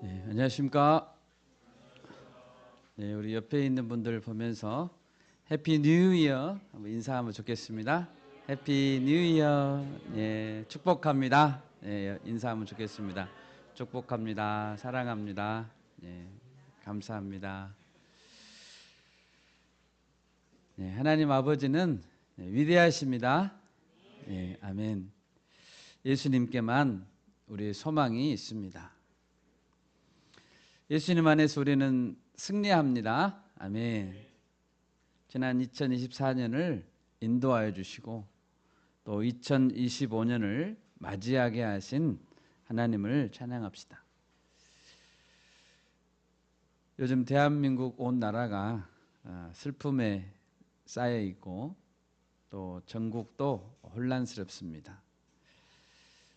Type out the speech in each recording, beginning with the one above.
네, 안녕하십니까. 네, 우리 옆에 있는 분들 보면서 해피 뉴 이어 한번 인사하면 좋겠습니다. 해피 뉴 이어. 예, 축복합니다. 예, 인사하면 좋겠습니다. 축복합니다. 사랑합니다. 예, 감사합니다. 예, 하나님 아버지는 위대하십니다. 예, 아멘. 예수님께만 우리의 소망이 있습니다. 예수님 안에서 우리는 승리합니다. 아멘. 지난 2024년을 인도하여 주시고 또 2025년을 맞이하게 하신 하나님을 찬양합시다. 요즘 대한민국 온 나라가 슬픔에 쌓여 있고 또 전국도 혼란스럽습니다.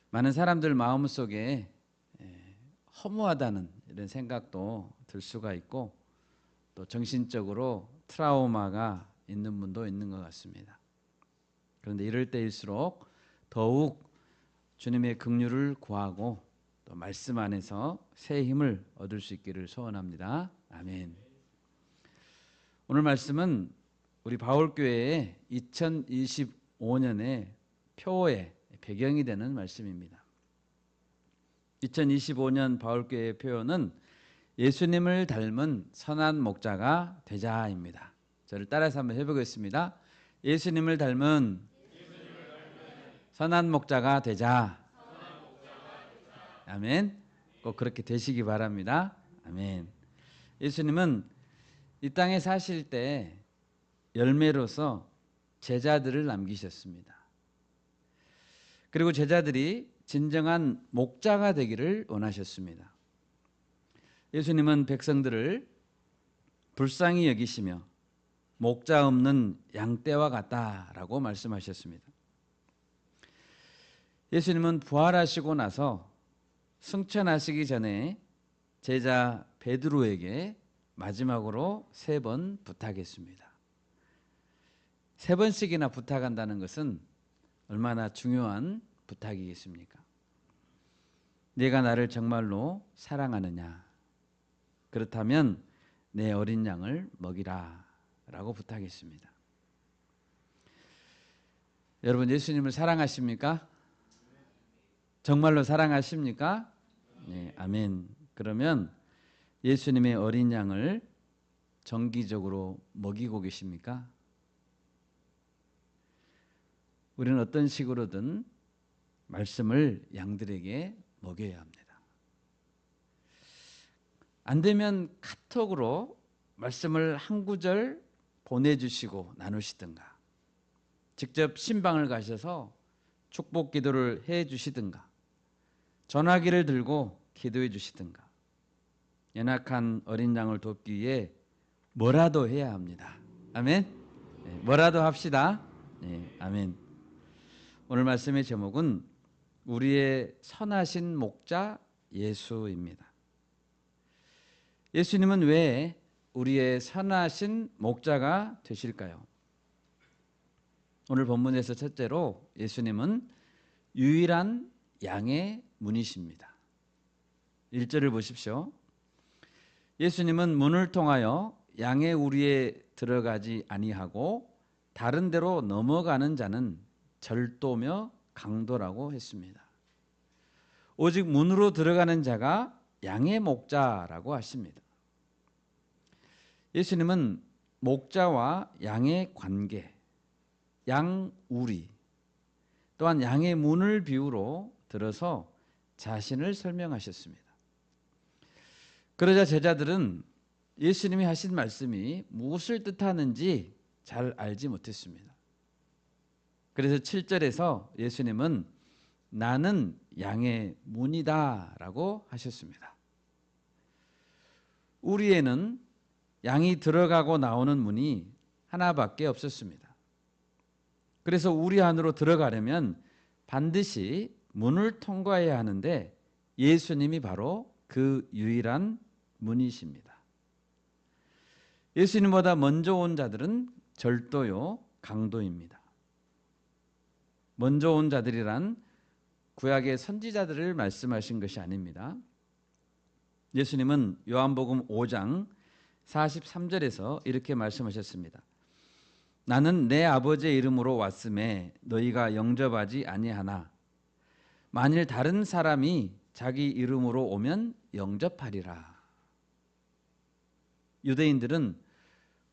많은 사람들 마음속에 허무하다는 이런 생각도 들 수가 있고 또 정신적으로 트라우마가 있는 분도 있는 것 같습니다. 그런데 이럴 때일수록 더욱 주님의 긍휼을 구하고 또 말씀 안에서 새 힘을 얻을 수 있기를 소원합니다. 아멘. 오늘 말씀은 우리 바울교회의 2025년의 표어의 배경이 되는 말씀입니다. 2025년 바울교회의 표어는 예수님을 닮은 선한 목자가 되자입니다. 저를 따라서 한번 해보겠습니다. 예수님을 닮은 선한 목자가 되자. 아멘. 꼭 그렇게 되시기 바랍니다. 아멘. 예수님은 이 땅에 사실 때 열매로서 제자들을 남기셨습니다. 그리고 제자들이 진정한 목자가 되기를 원하셨습니다. 예수님은 백성들을 불쌍히 여기시며 목자 없는 양떼와 같다라고 말씀하셨습니다. 예수님은 부활하시고 나서 승천하시기 전에 제자 베드로에게 마지막으로 3번 부탁했습니다. 3번씩이나 부탁한다는 것은 얼마나 중요한 부탁이겠습니까? 네가 나를 정말로 사랑하느냐? 그렇다면 내 어린 양을 먹이라 라고 부탁했습니다. 여러분 예수님을 사랑하십니까? 정말로 사랑하십니까? 네, 아멘. 그러면 예수님의 어린 양을 정기적으로 먹이고 계십니까? 우리는 어떤 식으로든 말씀을 양들에게 먹여야 합니다. 안 되면 카톡으로 말씀을 한 구절 보내주시고 나누시든가 직접 신방을 가셔서 축복 기도를 해 주시든가 전화기를 들고 기도해 주시든가 연약한 어린 양을 돕기 위해 뭐라도 해야 합니다. 아멘. 네, 뭐라도 합시다. 네, 아멘. 오늘 말씀의 제목은 우리의 선하신 목자 예수입니다. 예수님은 왜 우리의 선하신 목자가 되실까요? 오늘 본문에서 첫째로 예수님은 유일한 양의 문이십니다. 1절을 보십시오. 예수님은 문을 통하여 양의 우리에 들어가지 아니하고 다른 데로 넘어가는 자는 절도며 강도라고 했습니다. 오직 문으로 들어가는 자가 양의 목자라고 하십니다. 예수님은 목자와 양의 관계, 양우리, 또한 양의 문을 비유로 들어서 자신을 설명하셨습니다. 그러자 제자들은 예수님이 하신 말씀이 무엇을 뜻하는지 잘 알지 못했습니다. 그래서 7절에서 예수님은 나는 양의 문이다 라고 하셨습니다. 우리에는 양이 들어가고 나오는 문이 하나밖에 없었습니다. 그래서 우리 안으로 들어가려면 반드시 문을 통과해야 하는데 예수님이 바로 그 유일한 문이십니다. 예수님보다 먼저 온 자들은 절도요, 강도입니다. 먼저 온 자들이란 구약의 선지자들을 말씀하신 것이 아닙니다. 예수님은 요한복음 5장 43절에서 이렇게 말씀하셨습니다. 나는 내 아버지의 이름으로 왔음에 너희가 영접하지 아니하나 만일 다른 사람이 자기 이름으로 오면 영접하리라. 유대인들은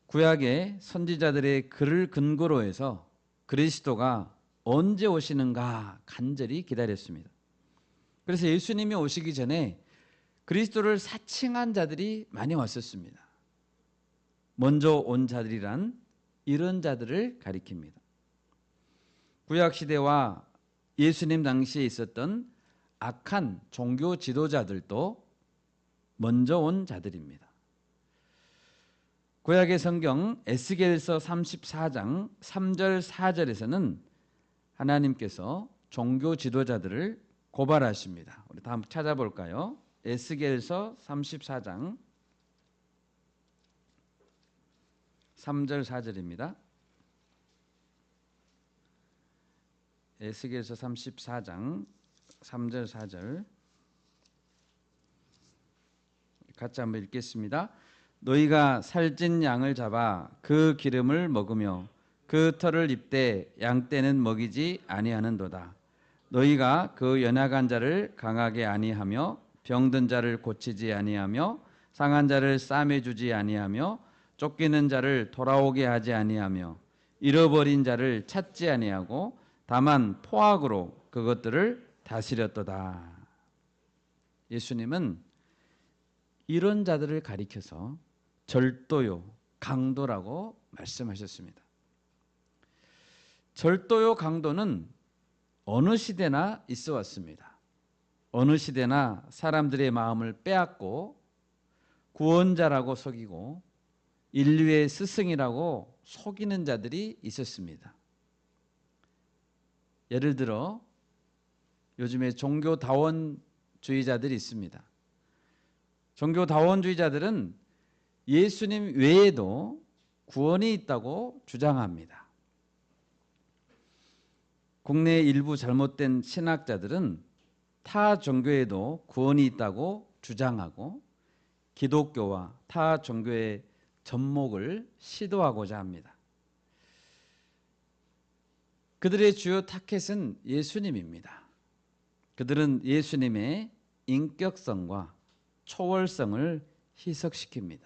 구약의 선지자들의 글을 근거로 해서 그리스도가 언제 오시는가 간절히 기다렸습니다. 그래서 예수님이 오시기 전에 그리스도를 사칭한 자들이 많이 왔었습니다. 먼저 온 자들이란 이런 자들을 가리킵니다. 구약 시대와 예수님 당시에 있었던 악한 종교 지도자들도 먼저 온 자들입니다. 구약의 성경 에스겔서 34장 3절 4절에서는 하나님께서 종교 지도자들을 고발하십니다. 우리 다음 찾아볼까요? 에스겔서 34장 3절 4절입니다. 에스겔서 34장 3절 4절 같이 한번 읽겠습니다. 너희가 살찐 양을 잡아 그 기름을 먹으며 그 털을 입되 양떼는 먹이지 아니하는도다. 너희가 그 연약한 자를 강하게 아니하며 병든 자를 고치지 아니하며 상한 자를 싸매 주지 아니하며 쫓기는 자를 돌아오게 하지 아니하며 잃어버린 자를 찾지 아니하고 다만 포악으로 그것들을 다스렸도다. 예수님은 이런 자들을 가리켜서 절도요, 강도라고 말씀하셨습니다. 절도요, 강도는 어느 시대나 있어 왔습니다. 어느 시대나 사람들의 마음을 빼앗고 구원자라고 속이고 인류의 스승이라고 속이는 자들이 있었습니다. 예를 들어 요즘에 종교다원주의자들이 있습니다. 종교다원주의자들은 예수님 외에도 구원이 있다고 주장합니다. 국내 일부 잘못된 신학자들은 타 종교에도 구원이 있다고 주장하고 기독교와 타 종교의 접목을 시도하고자 합니다. 그들의 주요 타켓은 예수님입니다. 그들은 예수님의 인격성과 초월성을 희석시킵니다.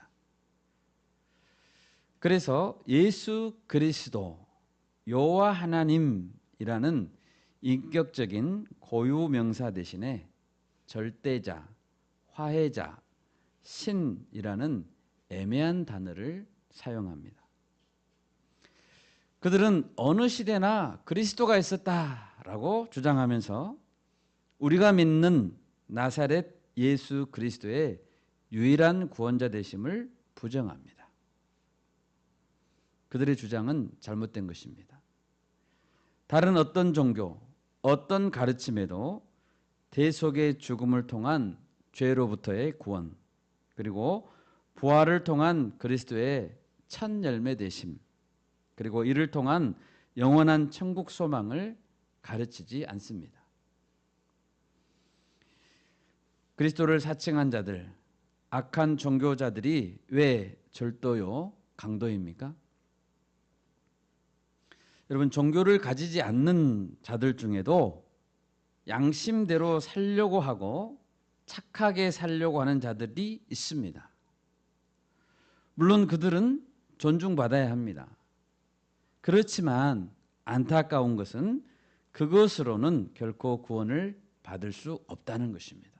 그래서 예수 그리스도, 여호와 하나님이라는 인격적인 고유 명사 대신에 절대자, 화해자, 신이라는 애매한 단어를 사용합니다. 그들은 어느 시대나 그리스도가 있었다라고 주장하면서 우리가 믿는 나사렛 예수 그리스도의 유일한 구원자 되심을 부정합니다. 그들의 주장은 잘못된 것입니다. 다른 어떤 종교, 어떤 가르침에도 대속의 죽음을 통한 죄로부터의 구원, 그리고 부활을 통한 그리스도의 첫 열매 되심, 그리고 이를 통한 영원한 천국 소망을 가르치지 않습니다. 그리스도를 사칭한 자들, 악한 종교자들이 왜 절도요, 강도입니까? 여러분, 종교를 가지지 않는 자들 중에도 양심대로 살려고 하고 착하게 살려고 하는 자들이 있습니다. 물론 그들은 존중받아야 합니다. 그렇지만 안타까운 것은 그것으로는 결코 구원을 받을 수 없다는 것입니다.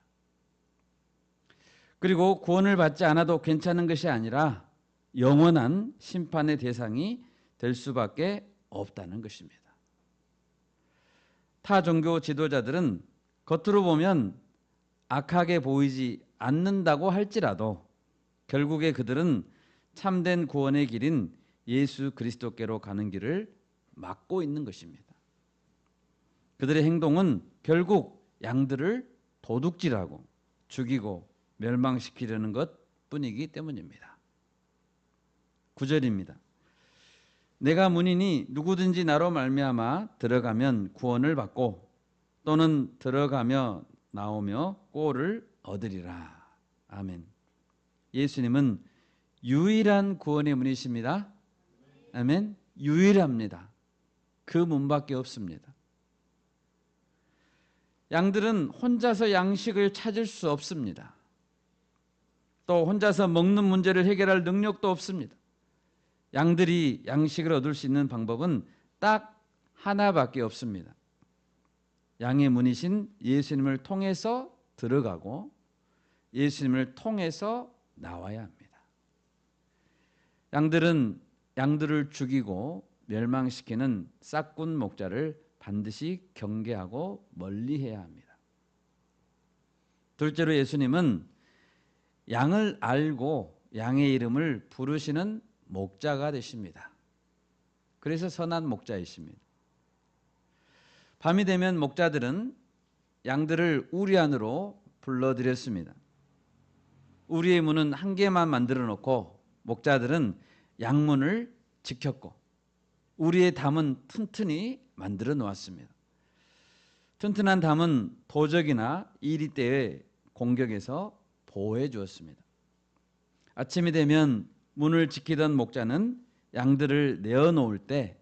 그리고 구원을 받지 않아도 괜찮은 것이 아니라 영원한 심판의 대상이 될 수밖에 없다는 것입니다. 타 종교 지도자들은 겉으로 보면 악하게 보이지 않는다고 할지라도 결국에 그들은 참된 구원의 길인 예수 그리스도께로 가는 길을 막고 있는 것입니다. 그들의 행동은 결국 양들을 도둑질하고 죽이고 멸망시키려는 것뿐이기 때문입니다. 9절입니다. 내가 문이니 누구든지 나로 말미암아 들어가면 구원을 받고 또는 들어가며 나오며 꼴을 얻으리라. 아멘. 예수님은 유일한 구원의 문이십니다. 아멘. 유일합니다. 그 문밖에 없습니다. 양들은 혼자서 양식을 찾을 수 없습니다. 또 혼자서 먹는 문제를 해결할 능력도 없습니다. 양들이 양식을 얻을 수 있는 방법은 딱 하나밖에 없습니다. 양의 문이신 예수님을 통해서 들어가고 예수님을 통해서 나와야 합니다. 양들은 양들을 죽이고 멸망시키는 싹군 목자를 반드시 경계하고 멀리해야 합니다. 둘째로 예수님은 양을 알고 양의 이름을 부르시는 목자가 되십니다. 그래서 선한 목자이십니다. 밤이 되면 목자들은 양들을 우리 안으로 불러들였습니다. 우리의 문은 한 개만 만들어 놓고 목자들은 양문을 지켰고 우리의 담은 튼튼히 만들어 놓았습니다. 튼튼한 담은 도적이나 이리 때의 공격에서 보호해 주었습니다. 아침이 되면 문을 지키던 목자는 양들을 내어놓을 때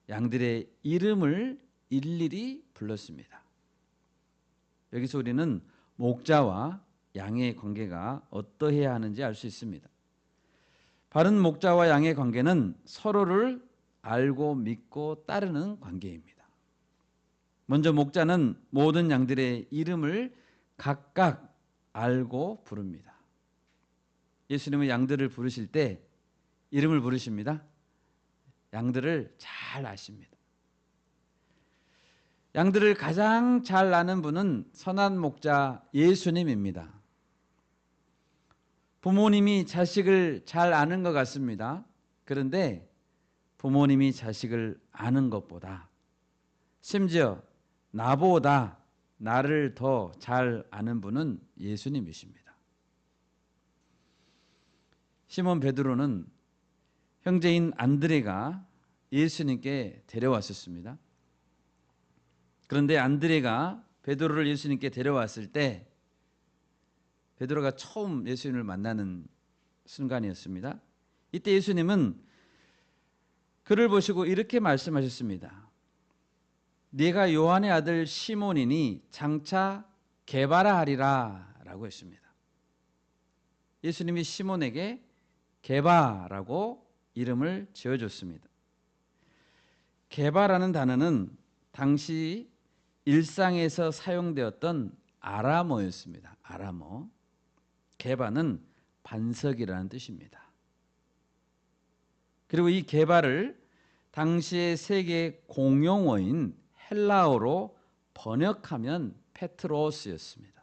양들의 이름을 일일이 불렀습니다. 여기서 우리는 목자와 양의 관계가 어떠해야 하는지 알 수 있습니다. 바른 목자와 양의 관계는 서로를 알고 믿고 따르는 관계입니다. 먼저 목자는 모든 양들의 이름을 각각 알고 부릅니다. 예수님은 양들을 부르실 때 이름을 부르십니다. 양들을 잘 아십니다. 양들을 가장 잘 아는 분은 선한 목자 예수님입니다. 부모님이 자식을 잘 아는 것 같습니다. 그런데 부모님이 자식을 아는 것보다 심지어 나보다 나를 더 잘 아는 분은 예수님이십니다. 시몬 베드로는 형제인 안드레가 예수님께 데려왔었습니다. 그런데 안드레가 베드로를 예수님께 데려왔을 때 베드로가 처음 예수님을 만나는 순간이었습니다. 이때 예수님은 그를 보시고 이렇게 말씀하셨습니다. 네가 요한의 아들 시몬이니 장차 게바라 하리라 라고 했습니다. 예수님이 시몬에게 게바라고 이름을 지어줬습니다. 게바라는 단어는 당시 일상에서 사용되었던 아람어였습니다. 아람어. 게바는 반석이라는 뜻입니다. 그리고 이 게바를 당시의 세계 공용어인 헬라어로 번역하면 페트로스였습니다.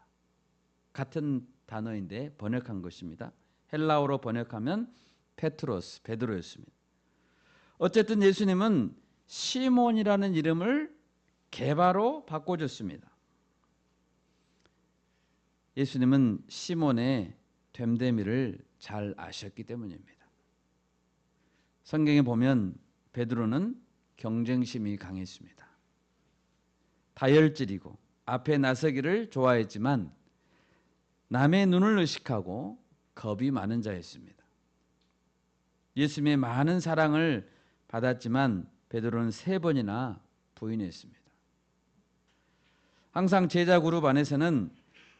같은 단어인데 번역한 것입니다. 헬라어로 번역하면 페트로스, 베드로였습니다. 어쨌든 예수님은 시몬이라는 이름을 게바로 바꿔줬습니다. 예수님은 시몬의 됨됨이를 잘 아셨기 때문입니다. 성경에 보면 베드로는 경쟁심이 강했습니다. 다혈질이고 앞에 나서기를 좋아했지만 남의 눈을 의식하고 겁이 많은 자였습니다. 예수님의 많은 사랑을 받았지만 베드로는 3번이나 부인했습니다. 항상 제자 그룹 안에서는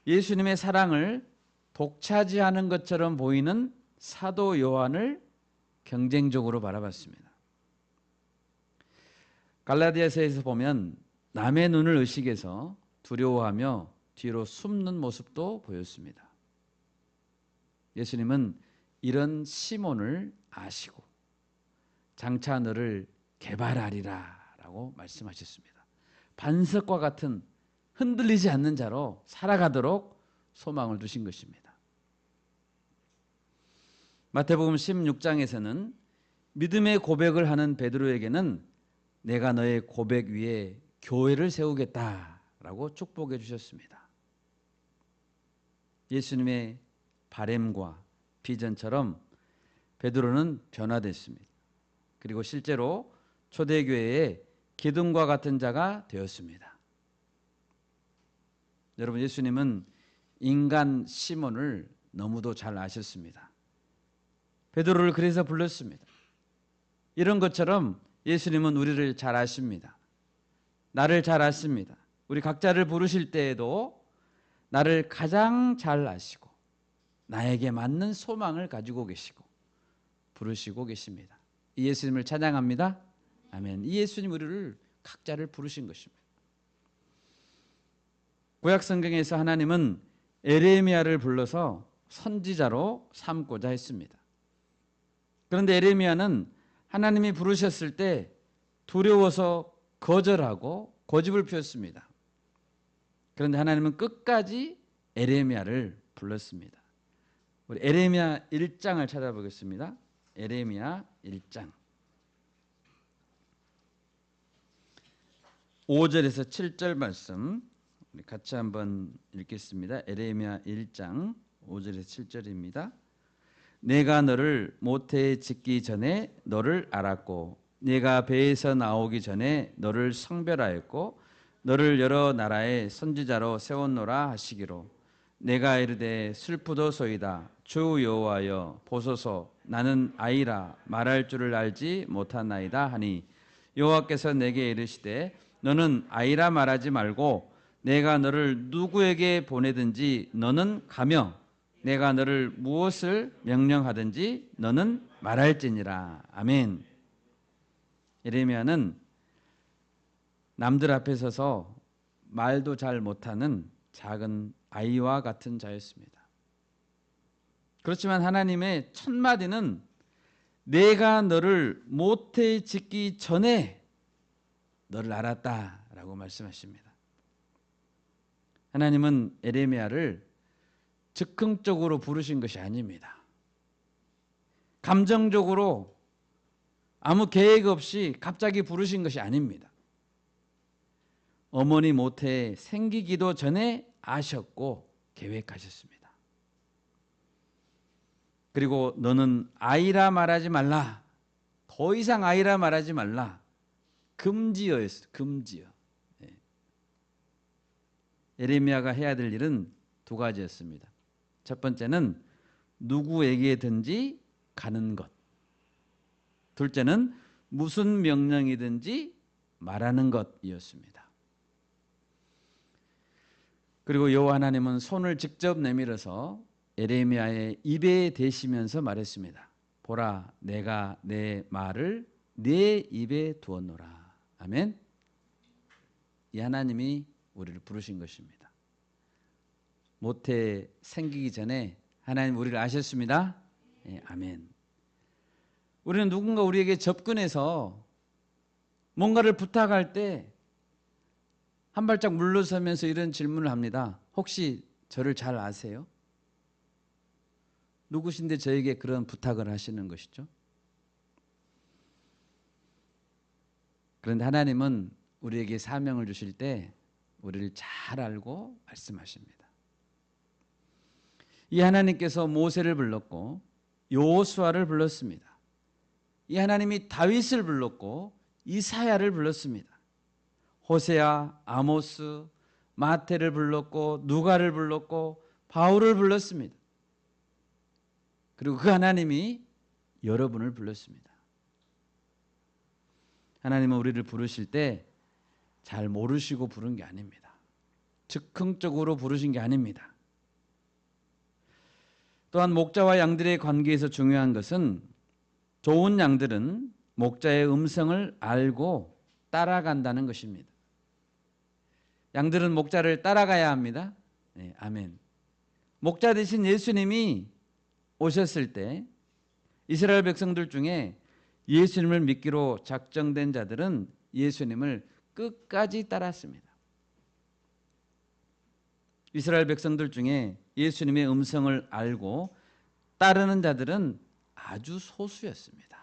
예수님의 사랑을 독차지하는 것처럼 보이는 사도 요한을 경쟁적으로 바라봤습니다. 갈라디아서에서 보면 남의 눈을 의식해서 두려워하며 뒤로 숨는 모습도 보였습니다. 예수님은 이런 시몬을 아시고 장차 너를 게바라리라 라고 말씀하셨습니다. 반석과 같은 흔들리지 않는 자로 살아가도록 소망을 두신 것입니다. 마태복음 16장에서는 믿음의 고백을 하는 베드로에게는 내가 너의 고백 위에 교회를 세우겠다라고 축복해 주셨습니다. 예수님의 바램과 비전처럼 베드로는 변화됐습니다. 그리고 실제로 초대교회의 기둥과 같은 자가 되었습니다. 여러분, 예수님은 인간 시몬을 너무도 잘 아셨습니다. 베드로를 그래서 불렀습니다. 이런 것처럼 예수님은 우리를 잘 아십니다. 나를 잘 아십니다. 우리 각자를 부르실 때에도 나를 가장 잘 아시고 나에게 맞는 소망을 가지고 계시고 부르시고 계십니다. 이 예수님을 찬양합니다. 아멘. 이 예수님 우리를 각자를 부르신 것입니다. 구약 성경에서 하나님은 에레미야를 불러서 선지자로 삼고자 했습니다. 그런데 에레미야는 하나님이 부르셨을 때 두려워서 거절하고 고집을 피웠습니다. 그런데 하나님은 끝까지 에레미야를 불렀습니다. 우리 에레미야 1장을 찾아보겠습니다. 에레미야 1장 5절에서 7절 말씀 우리 같이 한번 읽겠습니다. 에레미야 1장 5절에서 7절입니다. 내가 너를 모태에 짓기 전에 너를 알았고 네가 배에서 나오기 전에 너를 성별하였고 너를 여러 나라의 선지자로 세웠노라 하시기로 내가 이르되 슬프도소이다 주 여호와여 보소서 나는 아이라 말할 줄을 알지 못하나이다 하니 여호와께서 내게 이르시되 너는 아이라 말하지 말고 내가 너를 누구에게 보내든지 너는 가며 내가 너를 무엇을 명령하든지 너는 말할지니라. 아멘. 예레미야는 남들 앞에 서서 말도 잘 못하는 작은 아이와 같은 자였습니다. 그렇지만 하나님의 첫 마디는 내가 너를 모태에 짓기 전에 너를 알았다라고 말씀하십니다. 하나님은 예레미야를 즉흥적으로 부르신 것이 아닙니다. 감정적으로 아무 계획 없이 갑자기 부르신 것이 아닙니다. 어머니 모태에 생기기도 전에 아셨고 계획하셨습니다. 그리고 너는 아이라 말하지 말라. 더 이상 아이라 말하지 말라. 금지어였어요. 금지어. 예레미야가 해야 될 일은 두 가지였습니다. 첫 번째는 누구에게든지 가는 것. 둘째는 무슨 명령이든지 말하는 것이었습니다. 그리고 여호와 하나님은 손을 직접 내밀어서 예레미야의 입에 대시면서 말했습니다. 보라, 내가 내 말을 네 입에 두었노라. 아멘. 이 하나님이 우리를 부르신 것입니다. 모태 생기기 전에 하나님 우리를 아셨습니다. 네, 아멘. 우리는 누군가 우리에게 접근해서 뭔가를 부탁할 때 한 발짝 물러서면서 이런 질문을 합니다. 혹시 저를 잘 아세요? 누구신데 저에게 그런 부탁을 하시는 것이죠? 그런데 하나님은 우리에게 사명을 주실 때 우리를 잘 알고 말씀하십니다. 이 하나님께서 모세를 불렀고 여호수아를 불렀습니다. 이 하나님이 다윗을 불렀고 이사야를 불렀습니다. 호세아, 아모스, 마태를 불렀고 누가를 불렀고 바울을 불렀습니다. 그리고 그 하나님이 여러분을 불렀습니다. 하나님은 우리를 부르실 때 잘 모르시고 부른 게 아닙니다. 즉흥적으로 부르신 게 아닙니다. 또한 목자와 양들의 관계에서 중요한 것은 좋은 양들은 목자의 음성을 알고 따라간다는 것입니다. 양들은 목자를 따라가야 합니다. 네, 아멘. 목자 되신 예수님이 오셨을 때 이스라엘 백성들 중에 예수님을 믿기로 작정된 자들은 예수님을 끝까지 따랐습니다. 이스라엘 백성들 중에 예수님의 음성을 알고 따르는 자들은 아주 소수였습니다.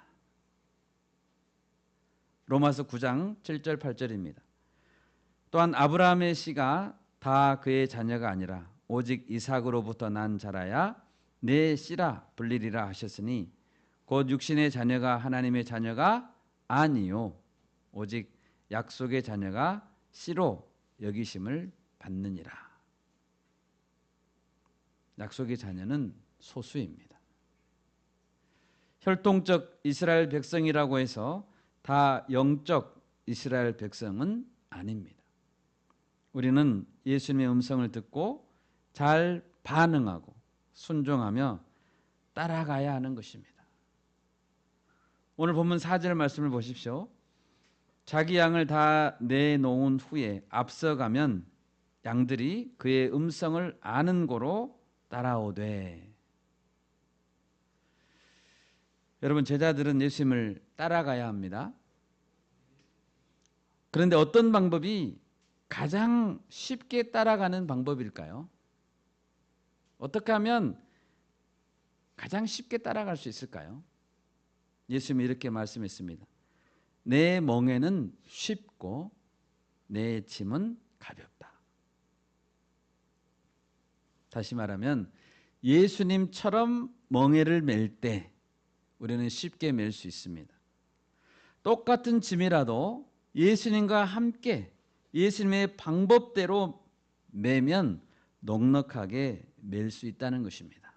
로마서 9장 7절 8절입니다. 또한 아브라함의 씨가 다 그의 자녀가 아니라 오직 이삭으로부터 난 자라야 내 씨라 불리리라 하셨으니 곧 육신의 자녀가 하나님의 자녀가 아니요 오직 약속의 자녀가 씨로 여기심을 받느니라. 약속의 자녀는 소수입니다. 혈통적 이스라엘 백성이라고 해서 다 영적 이스라엘 백성은 아닙니다. 우리는 예수님의 음성을 듣고 잘 반응하고 순종하며 따라가야 하는 것입니다. 오늘 본문 4절 말씀을 보십시오. 자기 양을 다 내놓은 후에 앞서가면 양들이 그의 음성을 아는 고로 따라오되. 여러분, 제자들은 예수님을 따라가야 합니다. 그런데 어떤 방법이 가장 쉽게 따라가는 방법일까요? 어떻게 하면 가장 쉽게 따라갈 수 있을까요? 예수님이 이렇게 말씀했습니다. 내 멍에는 쉽고 내 짐은 가볍다. 다시 말하면 예수님처럼 멍에를 맬 때 우리는 쉽게 맬 수 있습니다. 똑같은 짐이라도 예수님과 함께 예수님의 방법대로 매면 넉넉하게 맬 수 있다는 것입니다.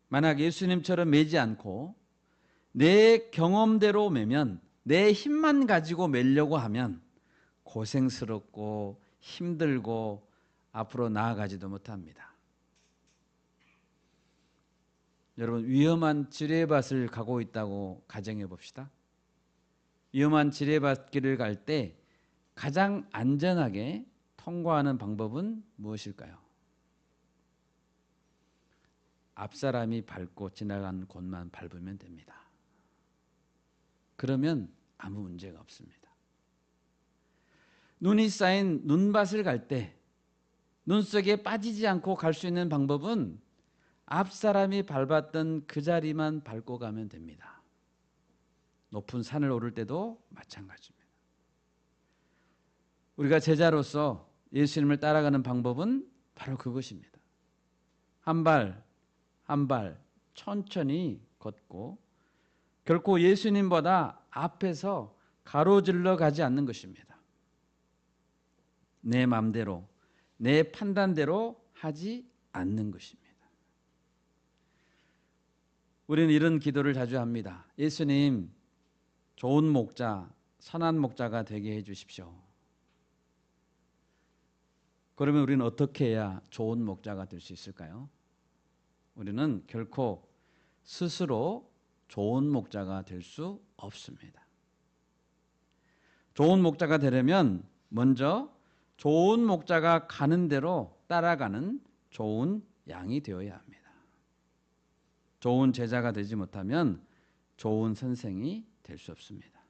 만약 예수님처럼 매지 않고 내 경험대로 매면, 내 힘만 가지고 매려고 하면 고생스럽고 힘들고 앞으로 나아가지도 못합니다. 여러분, 위험한 지뢰밭을 가고 있다고 가정해 봅시다. 위험한 지뢰밭길을 갈 때 가장 안전하게 통과하는 방법은 무엇일까요? 앞사람이 밟고 지나간 곳만 밟으면 됩니다. 그러면 아무 문제가 없습니다. 눈이 쌓인 눈밭을 갈 때 눈 속에 빠지지 않고 갈 수 있는 방법은 앞사람이 밟았던 그 자리만 밟고 가면 됩니다. 높은 산을 오를 때도 마찬가지입니다. 우리가 제자로서 예수님을 따라가는 방법은 바로 그것입니다. 한 발 한 발 천천히 걷고 결코 예수님보다 앞에서 가로질러 가지 않는 것입니다. 내 마음대로, 내 판단대로 하지 않는 것입니다. 우리는 이런 기도를 자주 합니다. 예수님, 좋은 목자, 선한 목자가 되게 해주십시오. 그러면 우리는 어떻게 해야 좋은 목자가 될 수 있을까요? 우리는 결코 스스로 좋은 목자가 될 수 없습니다. 좋은 목자가 되려면 먼저 좋은 목자가 가는 대로 따라가는 좋은 양이 되어야 합니다. 좋은 제자가 되지 못하면 좋은 선생이 될 수 없습니다.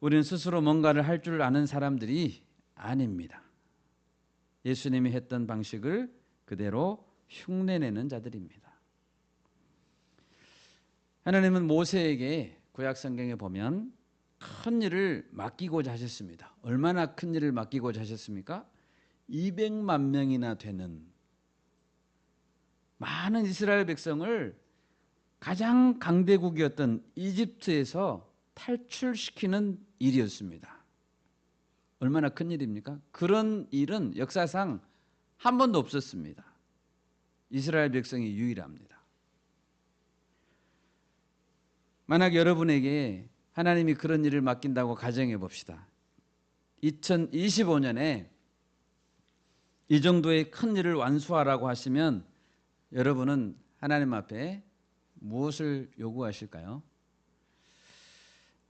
우리는 스스로 뭔가를 할 줄 아는 사람들이 아닙니다. 예수님이 했던 방식을 그대로 흉내내는 자들입니다. 하나님은 모세에게 구약 성경에 보면 큰 일을 맡기고자 하셨습니다. 얼마나 큰 일을 맡기고자 하셨습니까? 200만 명이나 되는 많은 이스라엘 백성을 가장 강대국이었던 이집트에서 탈출시키는 일이었습니다. 얼마나 큰 일입니까? 그런 일은 역사상 한 번도 없었습니다. 이스라엘 백성이 유일합니다. 만약 여러분에게 하나님이 그런 일을 맡긴다고 가정해 봅시다. 2025년에 이 정도의 큰 일을 완수하라고 하시면 여러분은 하나님 앞에 무엇을 요구하실까요?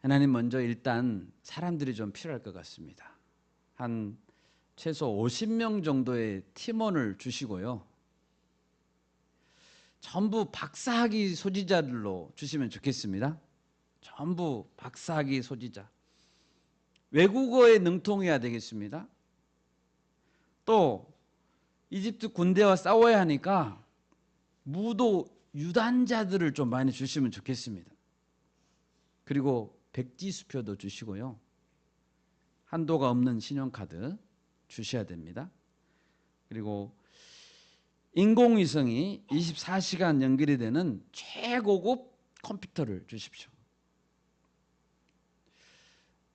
하나님, 먼저 일단 사람들이 좀 필요할 것 같습니다. 한 최소 50명 정도의 팀원을 주시고요. 전부 박사학위 소지자들로 주시면 좋겠습니다. 전부 박사학위 소지자. 외국어에 능통해야 되겠습니다. 또 이집트 군대와 싸워야 하니까 무도 유단자들을 좀 많이 주시면 좋겠습니다. 그리고 백지수표도 주시고요. 한도가 없는 신용카드 주셔야 됩니다. 그리고 인공위성이 24시간 연결이 되는 최고급 컴퓨터를 주십시오.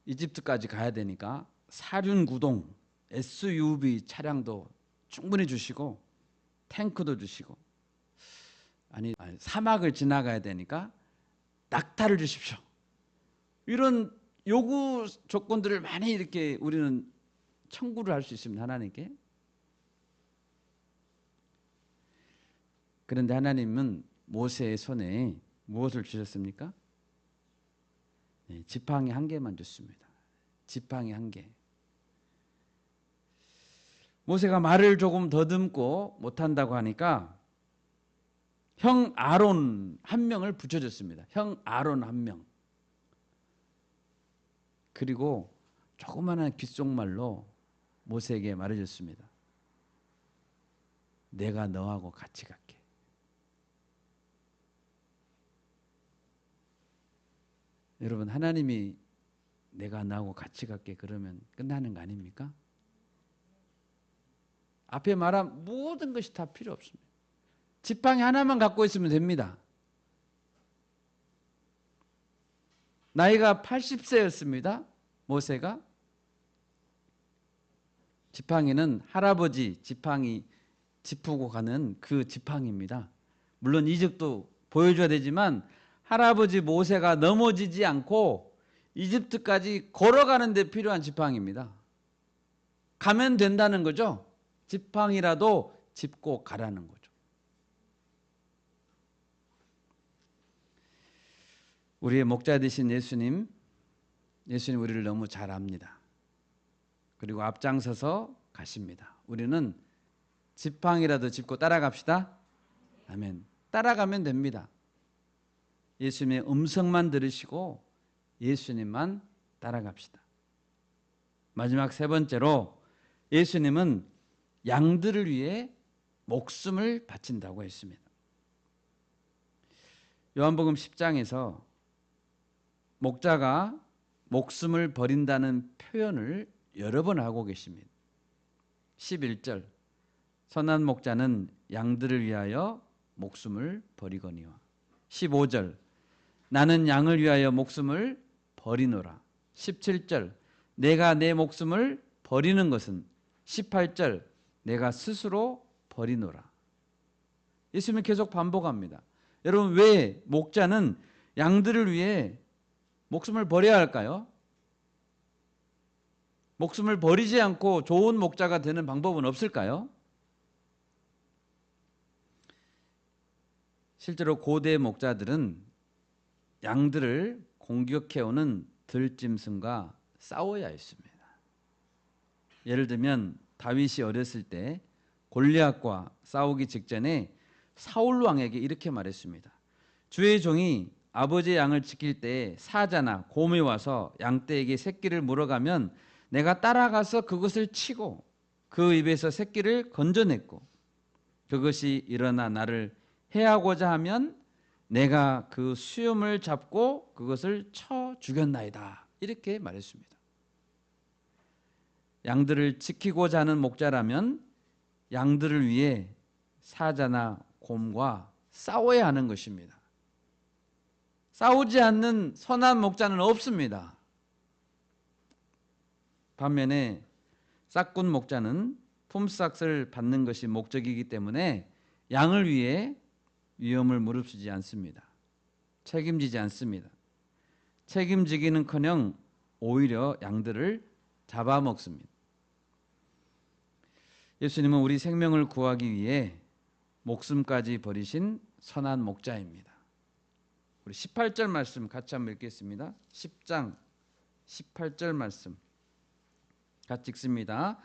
이집트까지 가야 되니까 사륜구동 SUV 차량도 충분히 주시고 탱크도 주시고 아니 사막을 지나가야 되니까 낙타를 주십시오. 이런 요구 조건들을 많이 이렇게 우리는 청구를 할 수 있습니다. 하나님께. 그런데 하나님은 모세의 손에 무엇을 주셨습니까? 네, 지팡이 한 개만 줬습니다. 지팡이 한 개. 모세가 말을 조금 더듬고 못한다고 하니까 형 아론 한 명을 붙여줬습니다. 형 아론 한 명. 그리고 조그마한 귓속말로 모세에게 말해줬습니다. 내가 너하고 같이 갈게. 여러분, 하나님이 내가 나하고 같이 갈게 그러면 끝나는 거 아닙니까? 앞에 말한 모든 것이 다 필요 없습니다. 지팡이 하나만 갖고 있으면 됩니다. 나이가 80세였습니다. 모세가. 지팡이는 할아버지 지팡이 짚고 가는 그 지팡이입니다. 물론 이집도 보여줘야 되지만 할아버지 모세가 넘어지지 않고 이집트까지 걸어가는 데 필요한 지팡이입니다. 가면 된다는 거죠. 지팡이라도 짚고 가라는 거죠. 우리의 목자 되신 예수님 우리를 너무 잘 압니다. 그리고 앞장서서 가십니다. 우리는 지팡이라도 짚고 따라갑시다. 아멘. 따라가면 됩니다. 예수님의 음성만 들으시고 예수님만 따라갑시다. 마지막 세 번째로 예수님은 양들을 위해 목숨을 바친다고 했습니다. 요한복음 10장에서 목자가 목숨을 버린다는 표현을 여러 번 하고 계십니다. 11절 선한 목자는 양들을 위하여 목숨을 버리거니와 15절 나는 양을 위하여 목숨을 버리노라 17절 내가 내 목숨을 버리는 것은 18절 내가 스스로 버리노라. 예수님은 계속 반복합니다. 여러분 왜 목자는 양들을 위해 목숨을 버려야 할까요? 목숨을 버리지 않고 좋은 목자가 되는 방법은 없을까요? 실제로 고대 목자들은 양들을 공격해오는 들짐승과 싸워야 했습니다. 예를 들면 다윗이 어렸을 때 골리앗과 싸우기 직전에 사울 왕에게 이렇게 말했습니다. 주의 종이 아버지의 양을 지킬 때 사자나 곰이 와서 양떼에게 새끼를 물어가면 내가 따라가서 그것을 치고 그 입에서 새끼를 건져냈고 그것이 일어나 나를 해하고자 하면 내가 그 수염을 잡고 그것을 쳐 죽였나이다. 이렇게 말했습니다. 양들을 지키고자 하는 목자라면 양들을 위해 사자나 곰과 싸워야 하는 것입니다. 싸우지 않는 선한 목자는 없습니다. 반면에 싹군 목자는 품삯을 받는 것이 목적이기 때문에 양을 위해 위험을 무릅쓰지 않습니다. 책임지지 않습니다. 책임지기는커녕 오히려 양들을 잡아먹습니다. 예수님은 우리 생명을 구하기 위해 목숨까지 버리신 선한 목자입니다. 우리 18절 말씀 같이 한번 읽겠습니다. 10장 18절 말씀 같이 읽습니다.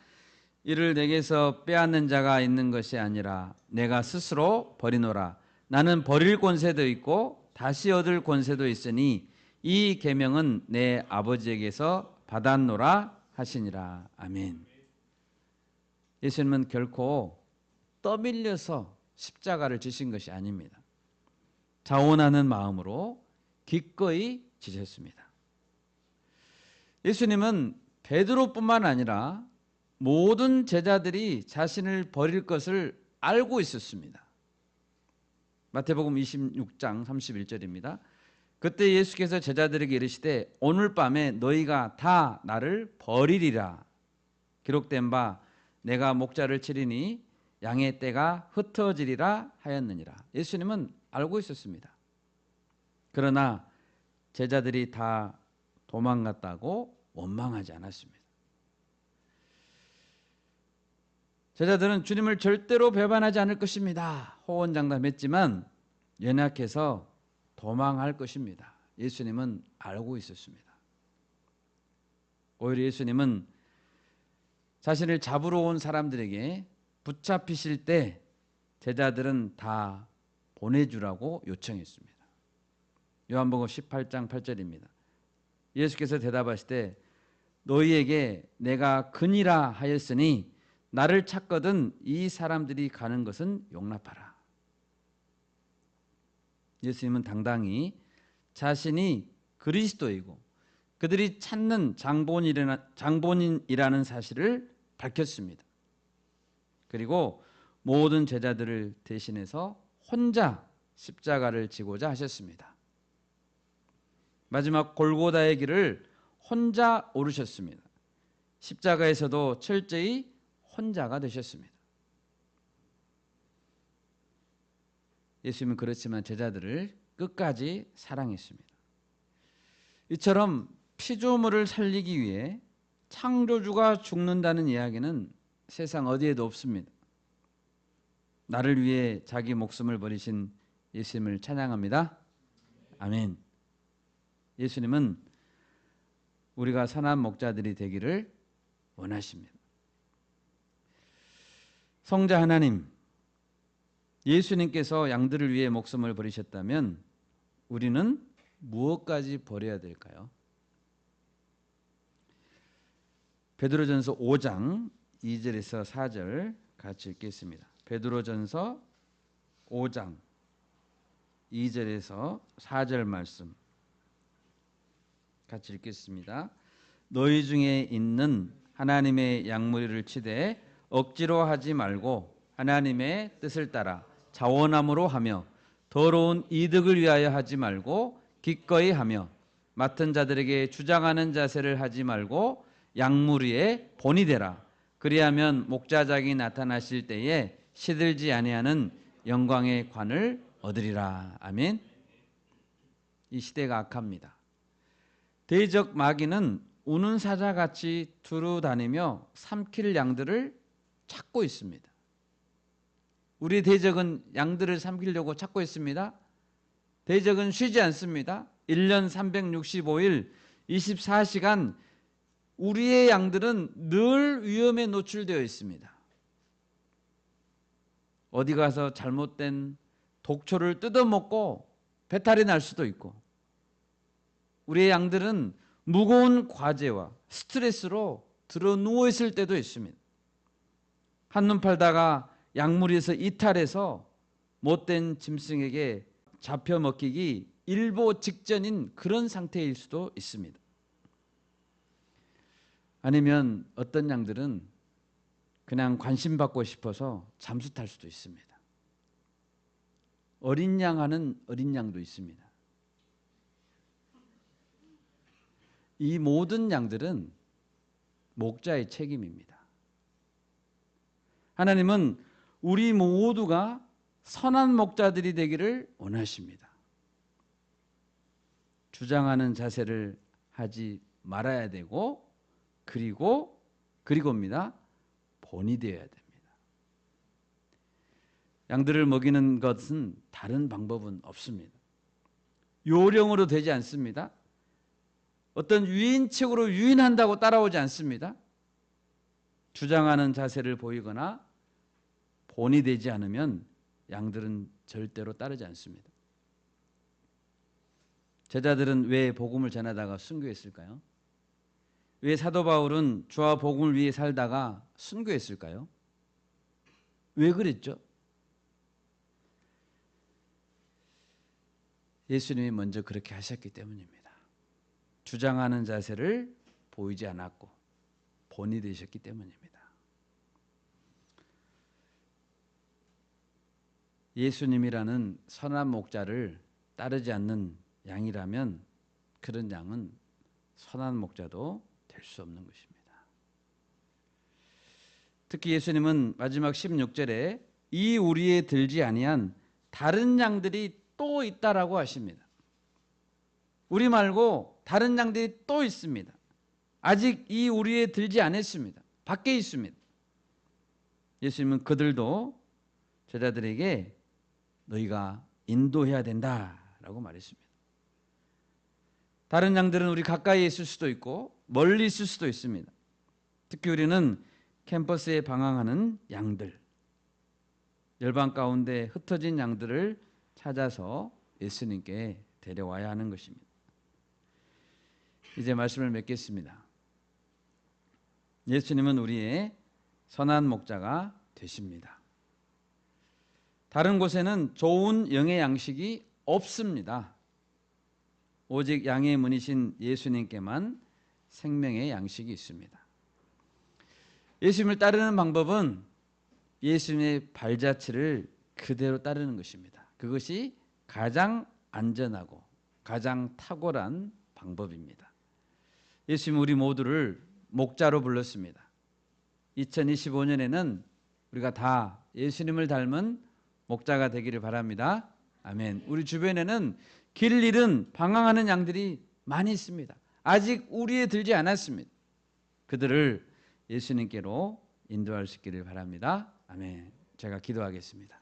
이를 내게서 빼앗는 자가 있는 것이 아니라 내가 스스로 버리노라. 나는 버릴 권세도 있고 다시 얻을 권세도 있으니 이 계명은 내 아버지에게서 받았노라 하시니라. 아멘. 예수님은 결코 떠밀려서 십자가를 지신 것이 아닙니다. 자원하는 마음으로 기꺼이 지셨습니다. 예수님은 베드로뿐만 아니라 모든 제자들이 자신을 버릴 것을 알고 있었습니다. 마태복음 26장 31절입니다. 그때 예수께서 제자들에게 이르시되 오늘 밤에 너희가 다 나를 버리리라. 기록된 바 내가 목자를 치리니 양의 떼가 흩어지리라 하였느니라. 예수님은 알고 있었습니다. 그러나 제자들이 다 도망갔다고 원망하지 않았습니다. 제자들은 주님을 절대로 배반하지 않을 것입니다. 호언장담했지만 연약해서 도망할 것입니다. 예수님은 알고 있었습니다. 오히려 예수님은 자신을 잡으러 온 사람들에게 붙잡히실 때 제자들은 다 보내주라고 요청했습니다. 요한복음 18장 8절입니다. 예수께서 대답하실 때 너희에게 내가 근이라 하였으니 나를 찾거든 이 사람들이 가는 것은 용납하라. 예수님은 당당히 자신이 그리스도이고 그들이 찾는 장본인이라는 사실을 밝혔습니다. 그리고 모든 제자들을 대신해서 혼자 십자가를 지고자 하셨습니다. 마지막 골고다의 길을 혼자 오르셨습니다. 십자가에서도 철저히 혼자가 되셨습니다. 예수님은 그렇지만 제자들을 끝까지 사랑했습니다. 이처럼 피조물을 살리기 위해 창조주가 죽는다는 이야기는 세상 어디에도 없습니다. 나를 위해 자기 목숨을 버리신 예수님을 찬양합니다. 아멘. 예수님은 우리가 선한 목자들이 되기를 원하십니다. 성자 하나님, 예수님께서 양들을 위해 목숨을 버리셨다면 우리는 무엇까지 버려야 될까요? 베드로전서 5장 2절에서 4절 같이 읽겠습니다. 베드로전서 5장 2절에서 4절 말씀 같이 읽겠습니다. 너희 중에 있는 하나님의 양무리를 치되 억지로 하지 말고 하나님의 뜻을 따라 자원함으로 하며 더러운 이득을 위하여 하지 말고 기꺼이 하며 맡은 자들에게 주장하는 자세를 하지 말고 양무리의 본이 되라. 그리하면 목자장이 나타나실 때에 시들지 아니하는 영광의 관을 얻으리라. 아멘. 이 시대가 악합니다. 대적 마귀는 우는 사자같이 두루 다니며 삼킬 양들을 찾고 있습니다. 우리 대적은 양들을 삼키려고 찾고 있습니다. 대적은 쉬지 않습니다. 1년 365일 24시간 우리의 양들은 늘 위험에 노출되어 있습니다. 어디 가서 잘못된 독초를 뜯어먹고 배탈이 날 수도 있고 우리의 양들은 무거운 과제와 스트레스로 들어 누워 있을 때도 있습니다. 한눈 팔다가 약물에서 이탈해서 못된 짐승에게 잡혀 먹히기 일보 직전인 그런 상태일 수도 있습니다. 아니면 어떤 양들은 그냥 관심받고 싶어서 잠수 탈 수도 있습니다. 어린 양 하는 어린 양도 있습니다. 이 모든 양들은 목자의 책임입니다. 하나님은 우리 모두가 선한 목자들이 되기를 원하십니다. 주장하는 자세를 하지 말아야 되고 그리고입니다. 본이 되어야 됩니다. 양들을 먹이는 것은 다른 방법은 없습니다. 요령으로 되지 않습니다. 어떤 유인책으로 유인한다고 따라오지 않습니다. 주장하는 자세를 보이거나 본이 되지 않으면 양들은 절대로 따르지 않습니다. 제자들은 왜 복음을 전하다가 순교했을까요? 왜 사도 바울은 주와 복음을 위해 살다가 순교했을까요? 왜 그랬죠? 예수님이 먼저 그렇게 하셨기 때문입니다. 주장하는 자세를 보이지 않았고 본이 되셨기 때문입니다. 예수님이라는 선한 목자를 따르지 않는 양이라면 그런 양은 선한 목자도 될 수 없는 것입니다. 특히 예수님은 마지막 16절에 이 우리에 들지 아니한 다른 양들이 또 있다라고 하십니다. 우리 말고 다른 양들이 또 있습니다. 아직 이 우리에 들지 않았습니다. 밖에 있습니다. 예수님은 그들도 제자들에게 너희가 인도해야 된다라고 말했습니다. 다른 양들은 우리 가까이에 있을 수도 있고 멀리 있을 수도 있습니다. 특히 우리는 캠퍼스에 방황하는 양들, 열방 가운데 흩어진 양들을 찾아서 예수님께 데려와야 하는 것입니다. 이제 말씀을 맺겠습니다. 예수님은 우리의 선한 목자가 되십니다. 다른 곳에는 좋은 영의 양식이 없습니다. 오직 양의 문이신 예수님께만 생명의 양식이 있습니다. 예수님을 따르는 방법은 예수님의 발자취를 그대로 따르는 것입니다. 그것이 가장 안전하고 가장 탁월한 방법입니다. 예수님은 우리 모두를 목자로 불렀습니다. 2025년에는 우리가 다 예수님을 닮은 목자가 되기를 바랍니다. 아멘. 우리 주변에는 길 잃은 방황하는 양들이 많이 있습니다. 아직 우리에 들지 않았습니다. 그들을 예수님께로 인도할 수 있기를 바랍니다. 아멘. 제가 기도하겠습니다.